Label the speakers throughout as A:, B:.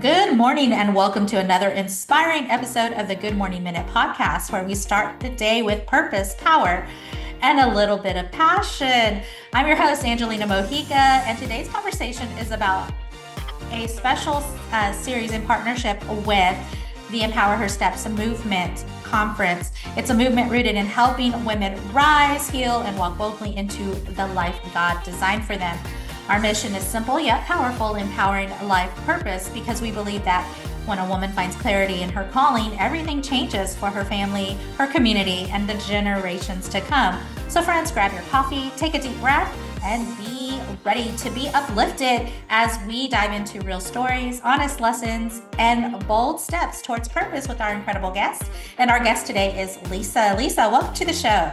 A: Good morning, and welcome to another inspiring episode of the Good Morning Minute podcast, where we start the day with purpose, power, and a little bit of passion. I'm your host, Angelina Mojica, and today's conversation is about a special series in partnership with the Empower Her Steps movement conference. It's a movement rooted in helping women rise, heal, and walk boldly into the life God designed for them. Our mission is simple yet powerful, empowering life purpose, because we believe that when a woman finds clarity in her calling, everything changes for her family, her community, and the generations to come. So friends, grab your coffee, take a deep breath, and be ready to be uplifted as we dive into real stories, honest lessons, and bold steps towards purpose with our incredible guest. And our guest today is Lisa. Lisa, welcome to the show.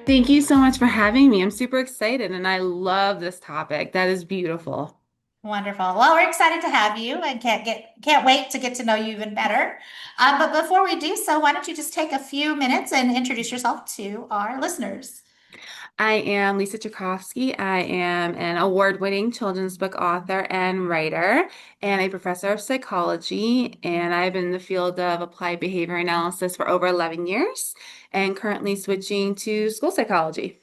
B: Thank you so much for having me. I'm super excited and I love this topic. That is beautiful.
A: Wonderful. Well, we're excited to have you and can't wait to get to know you even better. But before we do so, why don't you just take a few minutes and introduce yourself to our listeners?
B: I am Lisa Jacovsky. I am an award-winning children's book author and writer and a professor of psychology. And I've been in the field of applied behavior analysis for over 11 years and currently switching to school psychology.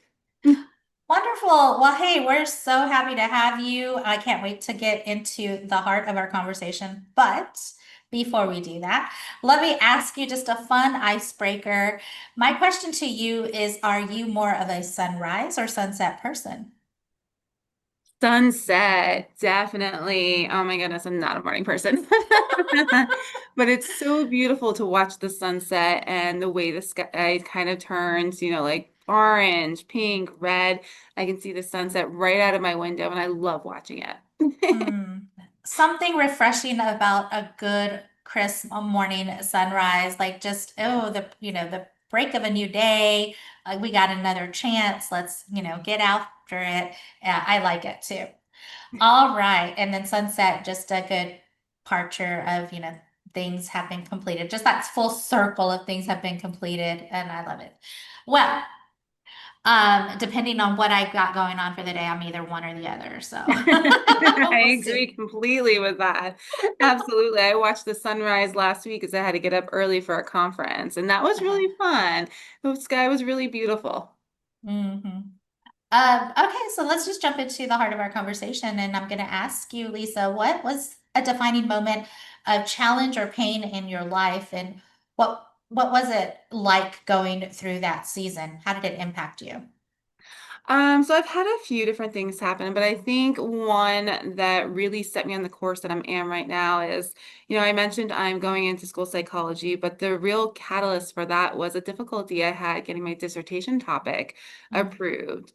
A: Wonderful. Well, hey, we're so happy to have you. I can't wait to get into the heart of our conversation. But before we do that, let me ask you just a fun icebreaker. My question to you is, are you more of a sunrise or sunset person?
B: Sunset, definitely. Oh my goodness, I'm not a morning person. But it's so beautiful to watch the sunset and the way the sky kind of turns, like orange, pink, red. I can see the sunset right out of my window and I love watching it.
A: Hmm. Something refreshing about a good crisp morning sunrise, like just, oh, the break of a new day. We got another chance. Let's, get after it. Yeah, I like it too. All right. And then sunset, just a good departure of, things have been completed. Just that full circle of things have been completed, and I love it. Well, depending on what I got going on for the day, I'm either one or the other. So we'll
B: I
A: see.
B: agree completely with that. Absolutely. I watched the sunrise last week because I had to get up early for a conference, and that was
A: Uh-huh.
B: really fun. The sky was really beautiful.
A: hmm okay, so let's just jump into the heart of our conversation. And I'm going to ask you, Lisa, what was a defining moment of challenge or pain in your life? And what was it like going through that season? How did it impact you?
B: So I've had a few different things happen, but I think one that really set me on the course that I am right now is, I mentioned I'm going into school psychology, but the real catalyst for that was a difficulty I had getting my dissertation topic
A: Mm,
B: approved.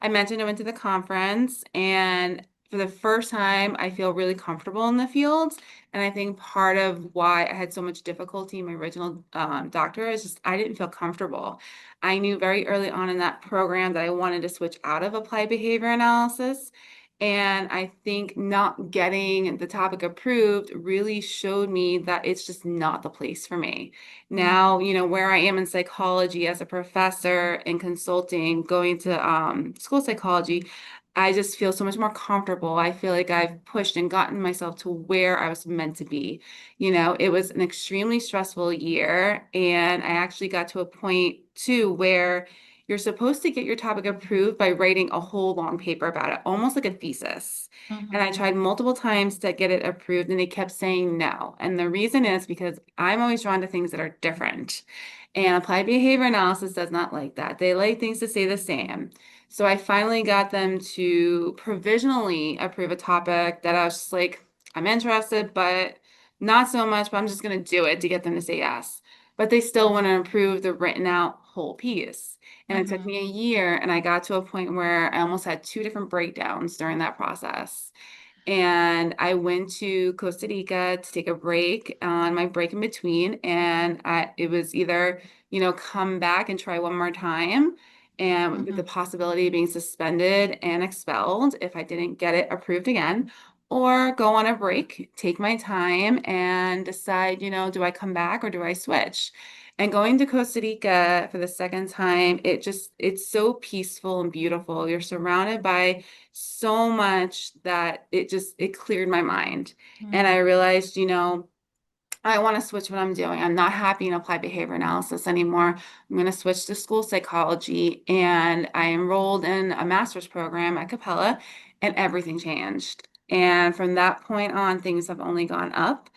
B: I mentioned I went to the conference and for the first time, I feel really comfortable in the field. And I think part of why I had so much difficulty in my original doctor is just I didn't feel comfortable. I knew very early on in that program that I wanted to switch out of applied behavior analysis. And I think not getting the topic approved really showed me that it's just not the place for me.
A: mm,
B: Now, where I am in psychology as a professor in consulting, going to school psychology, I just feel so much more comfortable. I feel like I've pushed and gotten myself to where I was meant to be. It was an extremely stressful year, and I actually got to a point too where you're supposed to get your topic approved by writing a whole long paper about it, almost like a thesis. And I
A: mhm,
B: tried multiple times to get it approved, and they kept saying no. And the reason is because I'm always drawn to things that are different. And applied behavior analysis does not like that. They like things to stay the same. So I finally got them to provisionally approve a topic that I was just like, I'm interested, but not so much, but I'm just going to do it to get them to say yes. But they still want to improve the written out whole piece. And it took
A: mhm,
B: me a year, and I got to a point where I almost had two different breakdowns during that process. And I went to Costa Rica to take a break on my break in between. And it was either, come back and try one more time, and with the
A: mhm.
B: possibility of being suspended and expelled if I didn't get it approved again, or go on a break, take my time and decide, do I come back or do I switch? And going to Costa Rica for the second time, it's so peaceful and beautiful. You're surrounded by so much that it cleared my mind. And I
A: Mm,
B: realized, I want to switch what I'm doing. I'm not happy in applied behavior analysis anymore. I'm going to switch to school psychology. And I enrolled in a master's program at Capella, and everything changed. And from that point on, things have only gone up.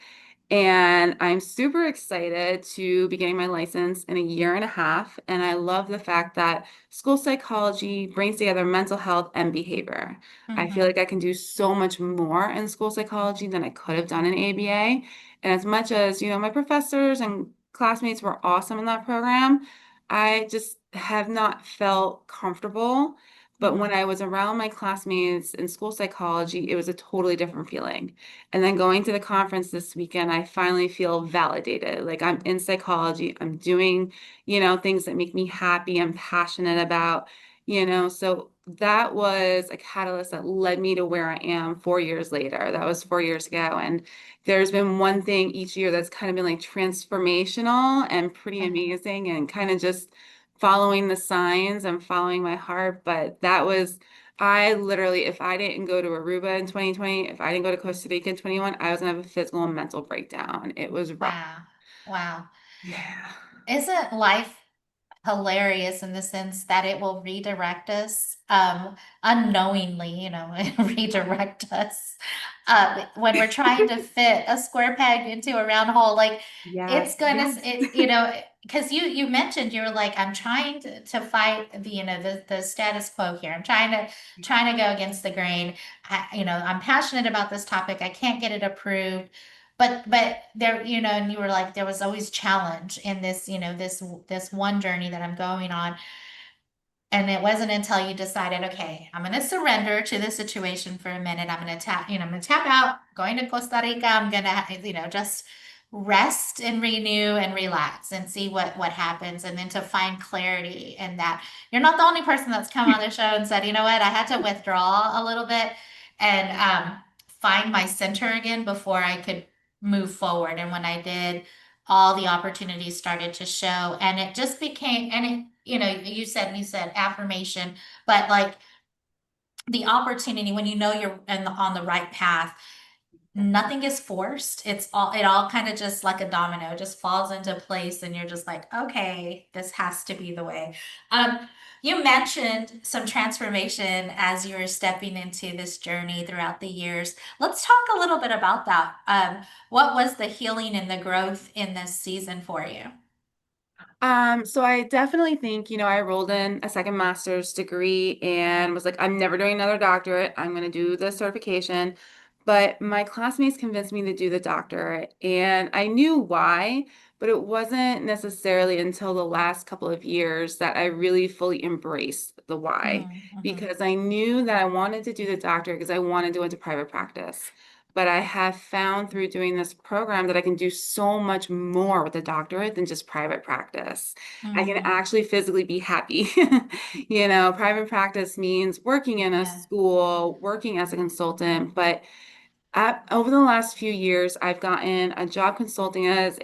B: And I'm super excited to be getting my license in a year and a half. And I love the fact that school psychology brings together mental health and behavior. I feel
A: mhm,
B: like I can do so much more in school psychology than I could have done in ABA. And as much as, my professors and classmates were awesome in that program, I just have not felt comfortable. But when
A: mhm.
B: I was around my classmates in school psychology, it was a totally different feeling. And then going to the conference this weekend, I finally feel validated. Like I'm in psychology, I'm doing, things that make me happy, I'm passionate about, so that was a catalyst that led me to where I am 4 years later. That was 4 years ago. And there's been one thing each year that's kind of been like transformational and pretty
A: Mhm.
B: amazing and kind of just following the signs and following my heart. But that was I literally, if I didn't go to Aruba in 2020, if I didn't go to Costa Rica in 21, I was gonna have a physical and mental breakdown. It was rough.
A: Wow. Wow.
B: Yeah.
A: Isn't life hilarious in the sense that it will redirect us unknowingly, redirect us when we're trying to fit a square peg into a round hole. Like it's
B: Yes,
A: gonna,
B: yes.
A: because you mentioned you were like, I'm trying to fight the status quo here. I'm trying to go against the grain. I'm passionate about this topic. I can't get it approved. But there, and you were like, there was always challenge in this, this one journey that I'm going on. And it wasn't until you decided, okay, I'm going to surrender to this situation for a minute. I'm going to I'm going to tap out, going to Costa Rica. I'm going to, just rest and renew and relax and see what happens. And then to find clarity in that you're not the only person that's come on the show and said, you know what, I had to withdraw a little bit and find my center again before I could move forward. And when I did, all the opportunities started to show and it just became and it you said affirmation, but like the opportunity when you're on the right path, nothing is forced. It all kind of just like a domino just falls into place and you're just like, okay, this has to be the way. You mentioned some transformation as you were stepping into this journey throughout the years. Let's talk a little bit about that. What was the healing and the growth in this season for you?
B: So I definitely think, I rolled in a second master's degree and was like, I'm never doing another doctorate. I'm going to do the certification. But my classmates convinced me to do the doctorate, and I knew why, but it wasn't necessarily until the last couple of years that I really fully embraced the why,
A: Mm-hmm.
B: because I knew that I wanted to do the doctorate because I wanted to go into private practice. But I have found through doing this program that I can do so much more with a doctorate than just private practice. I can
A: Mm-hmm.
B: actually physically be happy. Private practice means working in a
A: Yeah.
B: school, working as a consultant, but over the last few years, I've gotten a job consulting as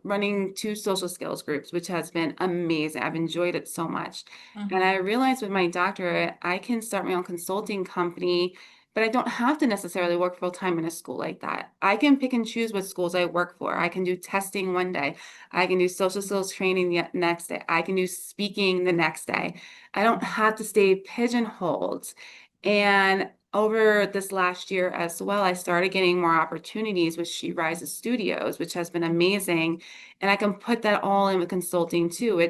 B: running two social skills groups, which has been amazing. I've enjoyed it so much. And I
A: Mm-hmm.
B: realized with my doctorate, I can start my own consulting company, but I don't have to necessarily work full time in a school like that. I can pick and choose what schools I work for. I can do testing one day. I can do social skills training the next day. I can do speaking the next day. I don't
A: Mm-hmm.
B: have to stay pigeonholed. And over this last year as well, I started getting more opportunities with She Rises Studios, which has been amazing. And I can put that all in with consulting too.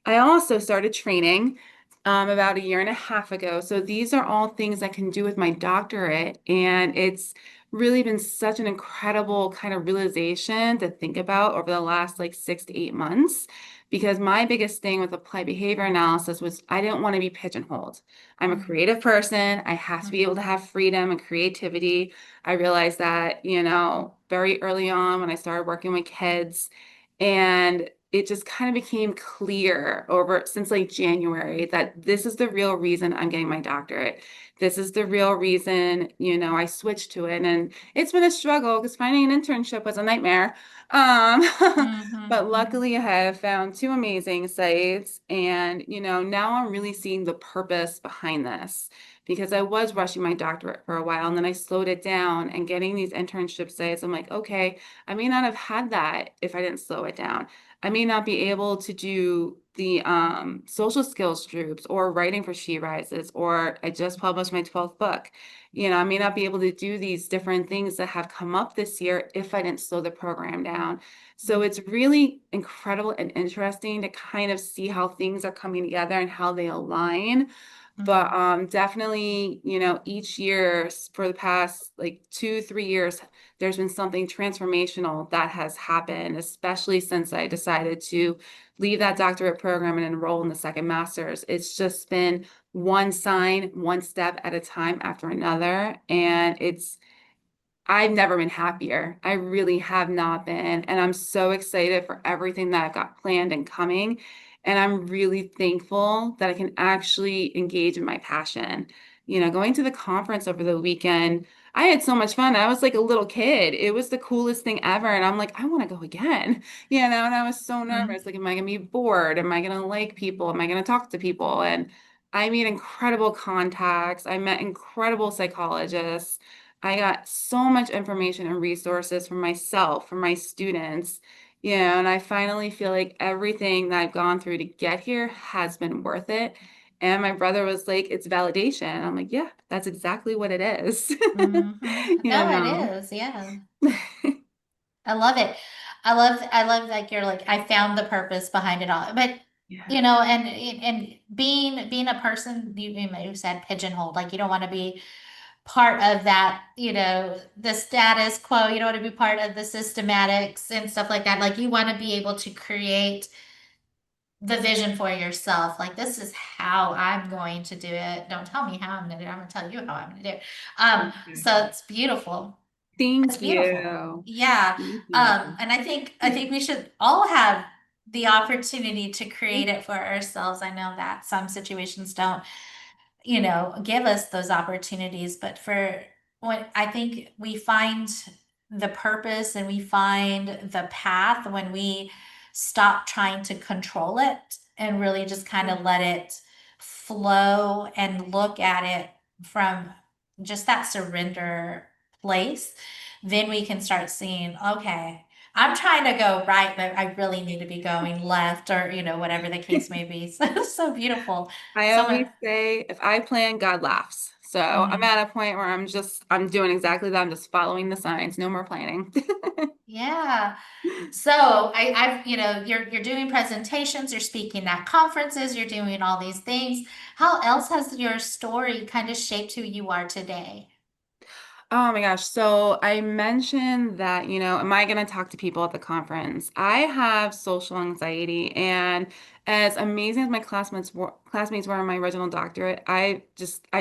B: I also started training about a year and a half ago. So these are all things I can do with my doctorate. And it's really been such an incredible kind of realization to think about over the last like 6 to 8 months. Because my biggest thing with applied behavior analysis was I didn't want to be pigeonholed. I'm a
A: Mm-hmm.
B: creative person. I have to be able
A: Mm-hmm.
B: to have freedom and creativity. I realized that, very early on when I started working with kids. And it just kind of became clear over since like January that this is the real reason I'm getting my doctorate. This is the real reason, I switched to it. And it's been a struggle because finding an internship was a nightmare. Um, but
A: Mm-hmm.
B: luckily I have found two amazing sites. And, now I'm really seeing the purpose behind this because I was rushing my doctorate for a while and then I slowed it down and getting these internship sites. I'm like, okay, I may not have had that if I didn't slow it down. I may not be able to do the social skills groups or writing for She Rises, or I just published my 12th book. I may not be able to do these different things that have come up this year if I didn't slow the program down. So it's really incredible and interesting to kind of see how things are coming together and how they align. But
A: Mm-hmm.
B: definitely, each year for the past like 2, 3 years, there's been something transformational that has happened, especially since I decided to leave that doctorate program and enroll in the second master's. It's just been one sign, one step at a time after another. And I've never been happier. I really have not been. And I'm so excited for everything that I've got planned and coming. And I'm really thankful that I can actually engage in my passion. Going to the conference over the weekend, I had so much fun. I was like a little kid. It was the coolest thing ever. And I'm like, I want to go again. And I was so nervous. Like, am I going to be bored? Am I going to like people? Am I going to talk to people? And I made incredible contacts. I met incredible psychologists. I got so much information and resources for myself, for my students, and I finally feel like everything that I've gone through to get here has been worth it. And my brother was like, it's validation. And I'm like, yeah, that's exactly what it is.
A: Mm-hmm.
B: You
A: No, it
B: know.
A: is. Yeah. I love it. I love like you're like I found the purpose behind it all. But
B: Yeah.
A: and being a person you said pigeonholed, like you don't want to be part of that, the status quo. You don't want to be part of the systematics and stuff like that. Like you want to be able to create the vision for yourself. Like this is how I'm going to do it. Don't tell me how I'm gonna do it. I'm gonna tell you how I'm gonna do it. So
B: Exactly.
A: it's beautiful. It's
B: Thank
A: beautiful.
B: you.
A: Yeah.
B: Thank you.
A: And I think we should all have the opportunity to create it for ourselves. I know that some situations don't, give us those opportunities. But for when I think we find the purpose and we find the path when we stop trying to control it and really just kind of let it flow and look at it from just that surrender place, then we can start seeing, okay, I'm trying to go right, but I really need to be going left or, whatever the case may be. So, so beautiful.
B: I
A: So
B: always
A: much.
B: say if I plan, God laughs. So I'm
A: Mm,
B: at a point where I'm doing exactly that. I'm just following the signs, no more planning.
A: yeah. So I've, you're doing presentations, you're speaking at conferences, you're doing all these things. How else has your story kind of shaped who you are today?
B: Oh my gosh. So I mentioned that, am I going to talk to people at the conference? I have social anxiety, and as amazing as my classmates were in my original doctorate, I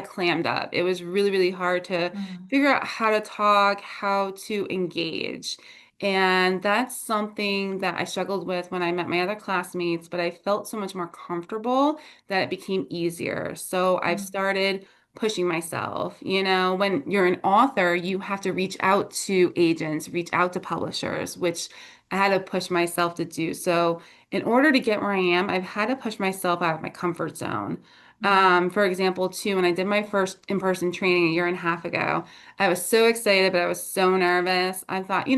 B: clammed up. It was really, really hard to
A: Mm,
B: figure out how to talk, how to engage. And that's something that I struggled with when I met my other classmates, but I felt so much more comfortable that it became easier. So I've
A: mm,
B: started pushing myself. When you're an author, you have to reach out to agents, reach out to publishers, which I had to push myself to do. So, in order to get where I am, I've had to push myself out of my comfort zone.
A: mm,
B: For example, too, when I did my first in-person training a year and a half ago, I was so excited, but I was so nervous. I thought,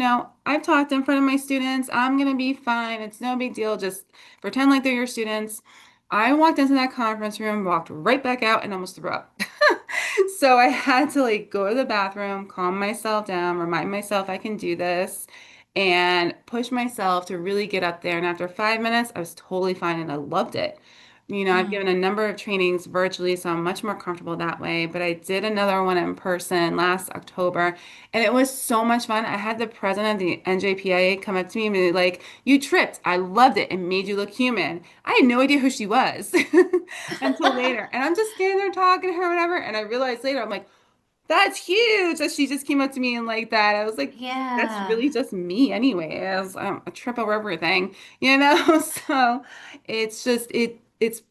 B: I've talked in front of my students. I'm gonna be fine. It's no big deal. Just pretend like they're your students. I walked into that conference room, walked right back out, and almost threw up. So I had to like go to the bathroom, calm myself down, remind myself I can do this, and push myself to really get up there. And after 5 minutes, I was totally fine and I loved it. I've given
A: mm.
B: a number of trainings virtually, so I'm much more comfortable that way. But I did another one in person last October, and it was so much fun. I had the president of the NJPA come up to me and be like, "You tripped. I loved it. It made you look human." I had no idea who she was until later. And I'm just standing there talking to her, whatever. And I realized later, I'm like, that's huge that she just came up to me and like that. I was like, that's
A: Yeah.
B: really just me anyway. I trip over everything, you know? So it's just, it's,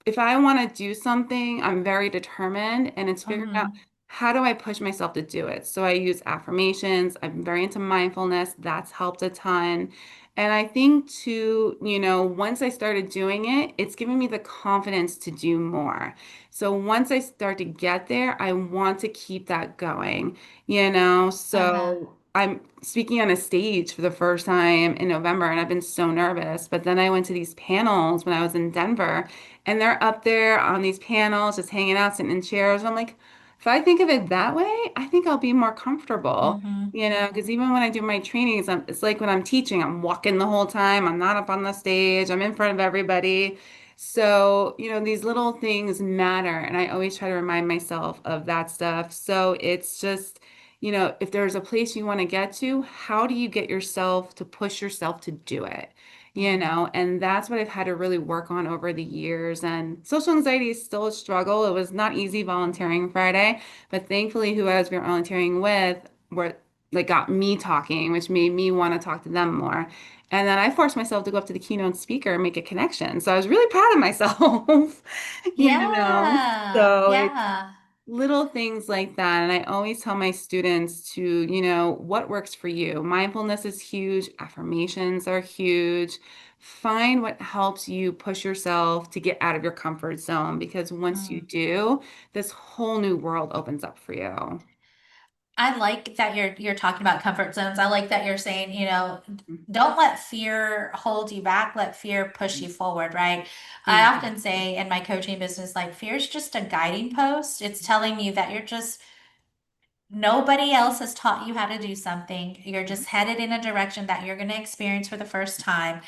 B: if I want to do something, I'm very determined and it's figuring out
A: Hmm.
B: how do I push myself to do it. So I use affirmations. I'm very into mindfulness. That's helped a ton. And I think too, once I started doing it, it's given me the confidence to do more. So once I start to get there, I want to keep that going,
A: Uh-huh.
B: So I'm speaking on a stage for the first time in November and I've been so nervous. But then I went to these panels when I was in Denver and they're up there on these panels, just hanging out, sitting in chairs. I'm like, if I think of it that way, I think I'll be more comfortable.
A: Hmm.
B: Because even when I do my trainings, it's like when I'm teaching, I'm walking the whole time. I'm not up on the stage. I'm in front of everybody. So, these little things matter. And I always try to remind myself of that stuff. So it's just, if there's a place you want to get to, how do you get yourself to push yourself to do it? And that's what I've had to really work on over the years. And social anxiety is still a struggle. It was not easy volunteering Friday, but thankfully, who I was volunteering with were like got me talking, which made me want to talk to them more. And then I forced myself to go up to the keynote speaker and make a connection. So I was really proud of myself, you know.
A: Yeah.
B: So it's
A: Yeah.
B: little things like that. And I always tell my students to, what works for you. Mindfulness is huge, affirmations are huge. Find what helps you push yourself to get out of your comfort zone because once you
A: Mm.
B: do, this whole new world opens up for you.
A: I like that you're talking about comfort zones. I like that you're saying, don't let fear hold you back. Let fear push you forward, right? I often
B: Exactly.
A: say in my coaching business, like fear is just a guiding post. It's telling you that you're just nobody else has taught you how to do something. You're just headed in a direction that you're going to experience for the first time.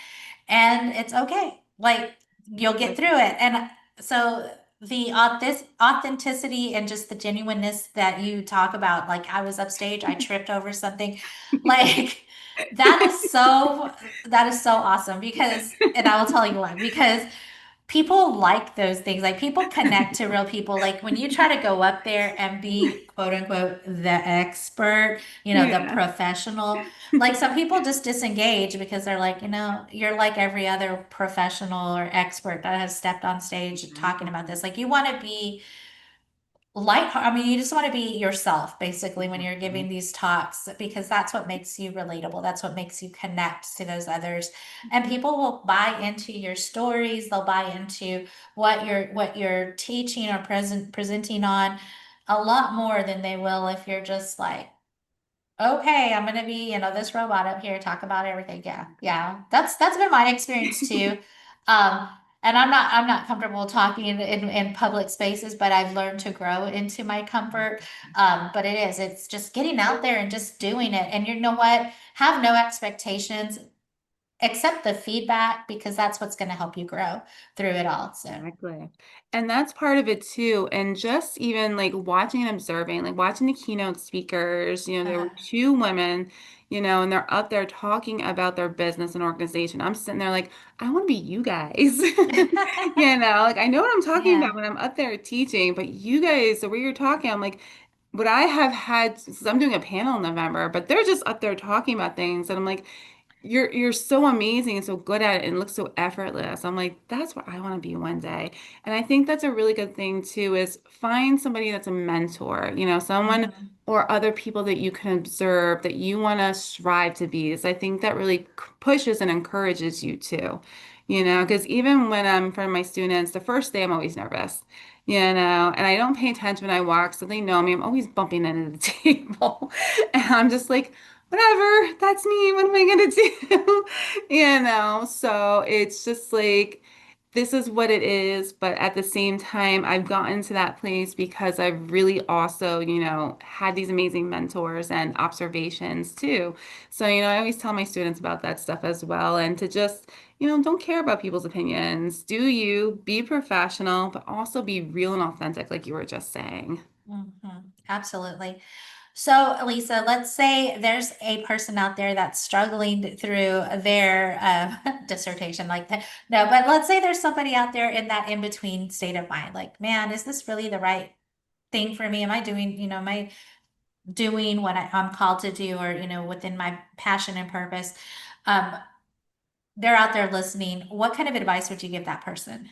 A: And it's okay. Like you'll get through it. And so this authenticity and just the genuineness that you talk about, like I was upstage, I tripped over something, like that is so awesome because, and I will tell you why, because people like those things. Like people connect to real people. Like when you try to go up there and be quote unquote the expert, the
B: Yeah.
A: professional, like some people just disengage because they're like, you're like every other professional or expert that has stepped on stage talking about
B: Exactly.
A: this. Like you want to be I mean, you just want to be yourself basically when you're
B: Exactly.
A: giving these talks because that's what makes you relatable. That's what makes you connect to those others. And people will buy into your stories, they'll buy into what you're teaching or presenting on a lot more than they will if you're just like, okay, I'm gonna be, this robot up here, talk about everything. Yeah, yeah. That's been my experience too. Um, and I'm not comfortable talking in public spaces, but I've learned to grow into my comfort. But it's just getting out there and just doing it. And you know what? Have no expectations, accept the feedback because that's what's gonna help you grow through it all. So
B: Exactly. And that's part of it too. And just even like watching and observing, like watching the keynote speakers, there
A: uh,
B: were two women, and they're up there talking about their business and organization. I'm sitting there like, I want to be you guys. Like I know what I'm talking about
A: yeah.
B: when I'm up there teaching, but you guys, the way you're talking, I'm like, what I have had, since I'm doing a panel in November, but they're just up there talking about things. And I'm like, you're so amazing and so good at it and looks so effortless. I'm like, that's what I want to be one day. And I think that's a really good thing too, is find somebody that's a mentor, someone
A: Mhm.
B: or other people that you can observe that you want to strive to be. So I think that really pushes and encourages you too, because even when I'm in front of my students, the first day I'm always nervous. And I don't pay attention when I walk, so they know me. I'm always bumping into the table. And I'm just like, whatever, that's me. What am I gonna do? So it's just like this is what it is, but at the same time, I've gotten to that place because I've really also, had these amazing mentors and observations too. So, I always tell my students about that stuff as well, and to just, don't care about people's opinions. Do you be professional, but also be real and authentic, like you were just saying.
A: Absolutely. So, Lisa, let's say there's a person out there that's struggling through their dissertation like that. No, but let's say there's somebody out there in that in-between state of mind. Like, man, is this really the right? thing for me? Am I doing, am I doing what I'm called to do or, within my passion and purpose? Um, they're out there listening. What kind of advice would you give that person?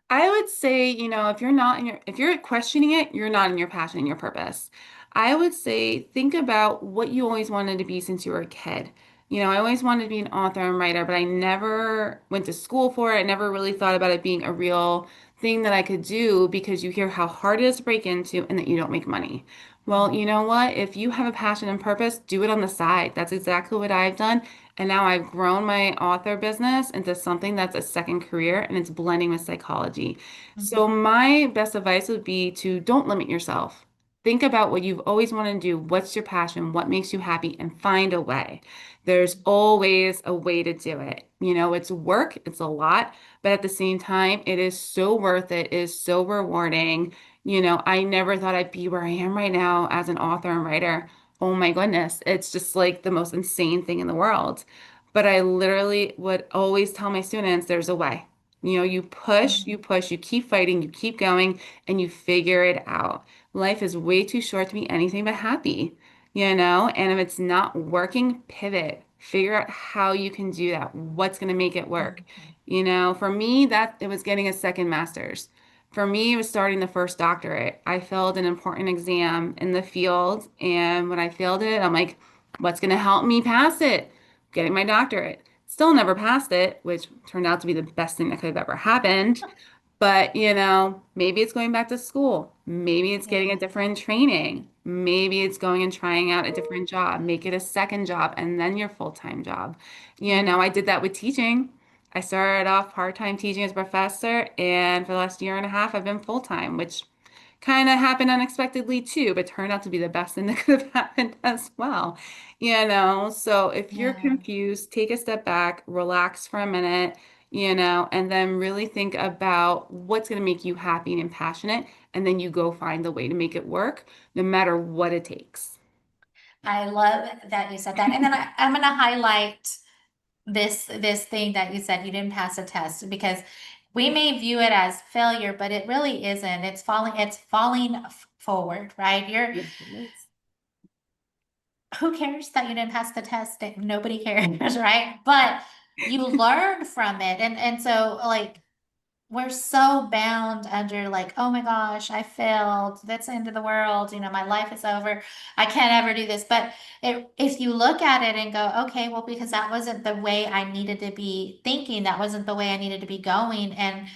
B: I would say, if you're not in if you're questioning it, you're not in your passion and your purpose. I would say, think about what you always wanted to be since you were a kid. I always wanted to be an author and writer, but I never went to school for it. I never really thought about it being a real thing that I could do because you hear how hard it is to break into and that you don't make money. Well, you know what? If you have a passion and purpose, do it on the side. That's exactly what I've done. And now I've grown my author business into something that's a second career and it's blending with psychology. So
A: Mhm.
B: my best advice would be to don't limit yourself. Think about what you've always wanted to do. What's your passion? What makes you happy? And find a way. There's always a way to do it. It's work, it's a lot, but at the same time, it is so worth it. It is so rewarding. I never thought I'd be where I am right now as an author and writer. Oh my goodness, it's just like the most insane thing in the world. But I literally would always tell my students there's a way. You push, you keep fighting, you keep going, and you figure it out. Life is way too short to be anything but happy. And if it's not working, pivot. Figure out how you can do that. What's going to make it work?
A: Mhm.
B: For me, that it was getting a second master's. For me, it was starting the first doctorate. I failed an important exam in the field, and when I failed it, I'm like, what's going to help me pass it? Getting my doctorate. Still never passed it, which turned out to be the best thing that could have ever happened. But, maybe it's going back to school. Maybe it's getting a
A: Yeah.
B: different training. Maybe it's going and trying out a different job. Make it a second job and then your full-time job. I did that with teaching. I started off part-time teaching as a professor, and for the last year and a half, I've been full-time, which kind of happened unexpectedly too, but turned out to be the best thing that could have happened as well. So if you're
A: Yeah.
B: confused, take a step back, relax for a minute, and then really think about what's going to make you happy and passionate, and then you go find the way to make it work, no matter what it takes.
A: I love that you said that. And then I'm going to highlight this thing that you said you didn't pass a test because we may view it as failure, but it really isn't. It's falling forward, right?
B: Yes, it is.
A: Who cares that you didn't pass the test? Nobody cares, right? But you learn from it. And so like we're so bound under like, oh my gosh, I failed. That's the end of the world. My life is over. I can't ever do this. But if you look at it and go, okay, well, because that wasn't the way I needed to be thinking, that wasn't the way I needed to be going. And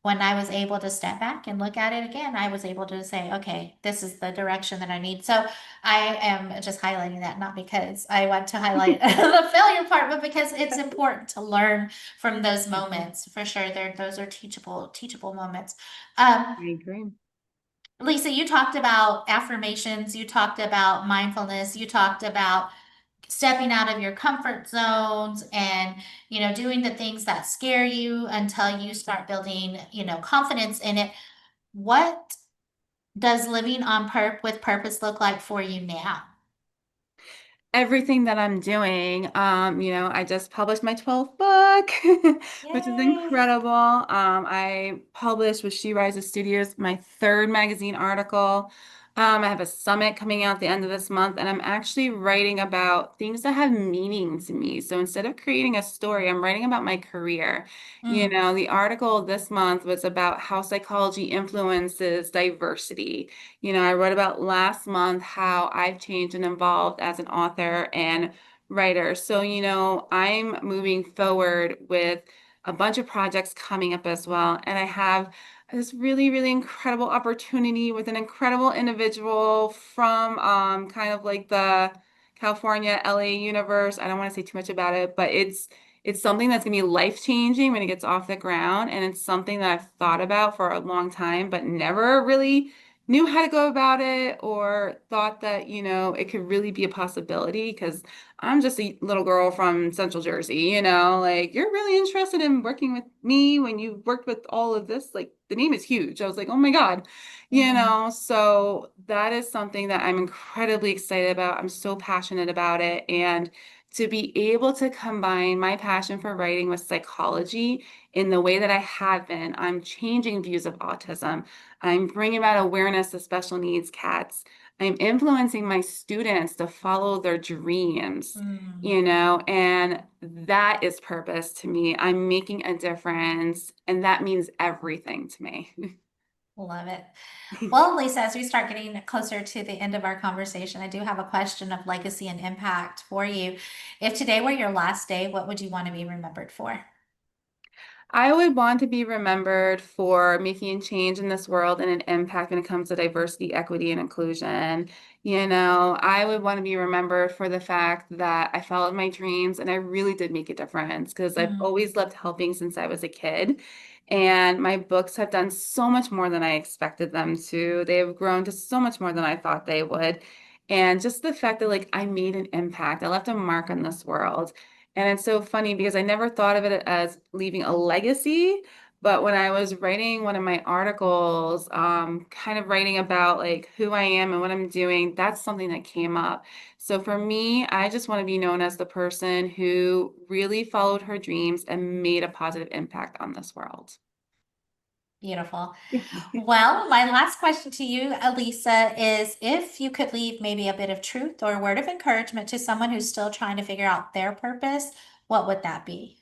A: when I was able to step back and look at it again, I was able to say, okay, this is the direction that I need. So I am just highlighting that, not because I want to highlight the failure part, but because it's important to learn from those moments for sure. Those are teachable moments. Um,
B: I agree.
A: Lisa, you talked about affirmations, you talked about mindfulness, you talked about stepping out of your comfort zones and doing the things that scare you until you start building confidence in it. What does living on with purpose look like for you now?
B: Everything that I'm doing. I just published my 12th book, which is
A: Yay.
B: incredible. I published with She Rises Studios my third magazine article. I have a summit coming out the end of this month, and I'm actually writing about things that have meaning to me. So instead of creating a story, I'm writing about my career.
A: Mm,
B: The article this month was about how psychology influences diversity. I wrote about last month how I've changed and evolved as an author and writer. So, I'm moving forward with a bunch of projects coming up as well. And I have this really, really incredible opportunity with an incredible individual from kind of like the California, LA universe. I don't want to say too much about it, but it's something that's going to be life changing when it gets off the ground. And it's something that I've thought about for a long time, but never really knew how to go about it or thought that, it could really be a possibility because I'm just a little girl from Central Jersey, like you're really interested in working with me when you worked with all of this. Like the name is huge. I was like, oh my God,
A: mhm.
B: so that is something that I'm incredibly excited about. I'm so passionate about it. And to be able to combine my passion for writing with psychology in the way that I have been, I'm changing views of autism. I'm bringing about awareness to special needs cats. I'm influencing my students to follow their dreams,
A: Mm,
B: and that is purpose to me. I'm making a difference, and that means everything to me.
A: love it. Well, Lisa, as we start getting closer to the end of our conversation, I do have a question of legacy and impact for you. If today were your last day, what would you want to be remembered for?
B: I would want to be remembered for making change in this world and an impact when it comes to diversity, equity, and inclusion. I would want to be remembered for the fact that I followed my dreams and I really did make a difference because I've
A: Mm,
B: always loved helping since I was a kid. And my books have done so much more than I expected them to. They have grown to so much more than I thought they would. And just the fact that like I made an impact, I left a mark on this world. And it's so funny because I never thought of it as leaving a legacy. But when I was writing one of my articles, kind of writing about like who I am and what I'm doing, that's something that came up. So for me, I just want to be known as the person who really followed her dreams and made a positive impact on this world.
A: beautiful. Well, my last question to you, Elisa, is if you could leave maybe a bit of truth or a word of encouragement to someone who's still trying to figure out their purpose, what would that be?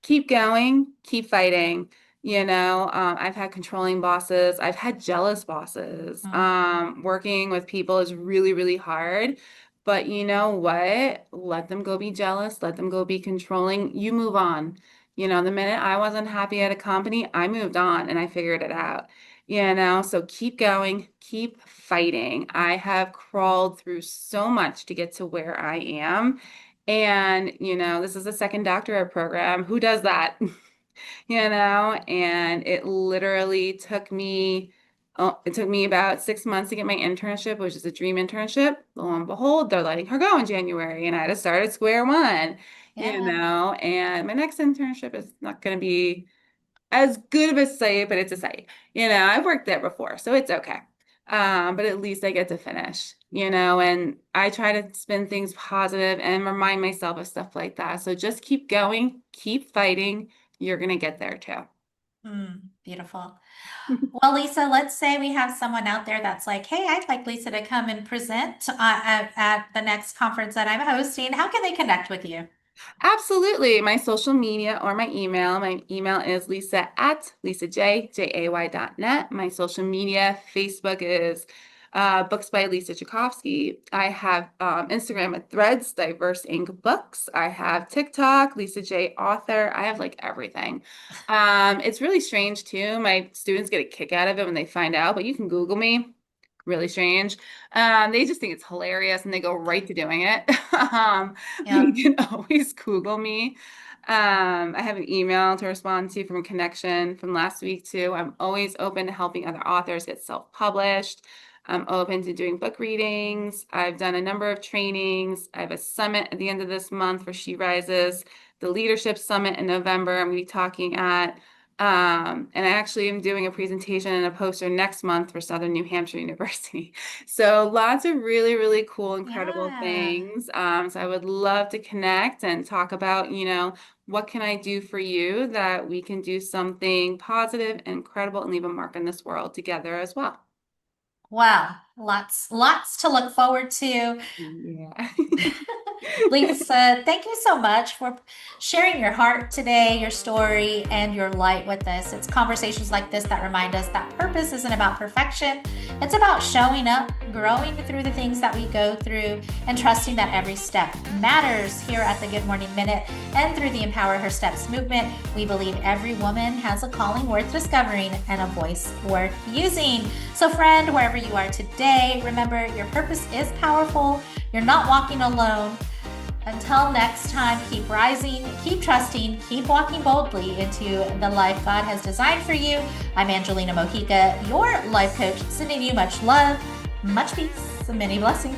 B: Keep going, keep fighting. I've had controlling bosses, I've had jealous bosses.
A: Mm,
B: Working with people is really, really hard. But you know what? Let them go be jealous, let them go be controlling. You move on. The minute I wasn't happy at a company, I moved on and I figured it out. So keep going, keep fighting. I have crawled through so much to get to where I am. And, this is a second doctorate program. Who does that? And it literally took me about 6 months to get my internship, which is a dream internship. Lo and behold, they're letting her go in January, and I had to start at square one,
A: yeah.
B: and my next internship is not going to be as good of a site, but it's a site. I've worked there before, so it's okay. But at least I get to finish, and I try to spin things positive and remind myself of stuff like that. So just keep going, keep fighting. You're gonna get there too.
A: Beautiful. Well, Lisa, let's say we have someone out there that's like, hey, I'd like Lisa to come and present at the next conference that I'm hosting. How can they connect with you?
B: Absolutely. My social media or my email. My email is Lisa at lisajay.net. My social media, Facebook is Books by Lisa Jacovsky. I have Instagram at Threads, Diverse Ink Books. I have TikTok, Lisa J Author. I have like everything. It's really strange too. My students get a kick out of it when they find out, but you can Google me. Really strange. They just think it's hilarious and they go right to doing it. You
A: Yeah.
B: can always Google me. I have an email to respond to from Connection from last week too. I'm always open to helping other authors get self-published. I'm open to doing book readings. I've done a number of trainings. I have a summit at the end of this month for She Rises, the Leadership Summit in November. I'm going to be talking at. And I actually am doing a presentation and a poster next month for Southern New Hampshire University. So lots of really, really cool, incredible
A: Yeah.
B: things. So I would love to connect and talk about, what can I do for you that we can do something positive and incredible and leave a mark on this world together as well.
A: Wow. Lots to look forward to.
B: Yeah.
A: Lisa, thank you so much for sharing your heart today, your story, and your light with us. It's conversations like this that remind us that purpose isn't about perfection. It's about showing up, growing through the things that we go through, and trusting that every step matters. Here at the Good Morning Minute and through the Empower Her Steps movement, we believe every woman has a calling worth discovering and a voice worth using. So, friend, wherever you are today, remember your purpose is powerful. You're not walking alone. Until next time, keep rising, keep trusting, keep walking boldly into the life God has designed for you. I'm Angelina Mojica, your life coach, sending you much love, much peace, and many blessings.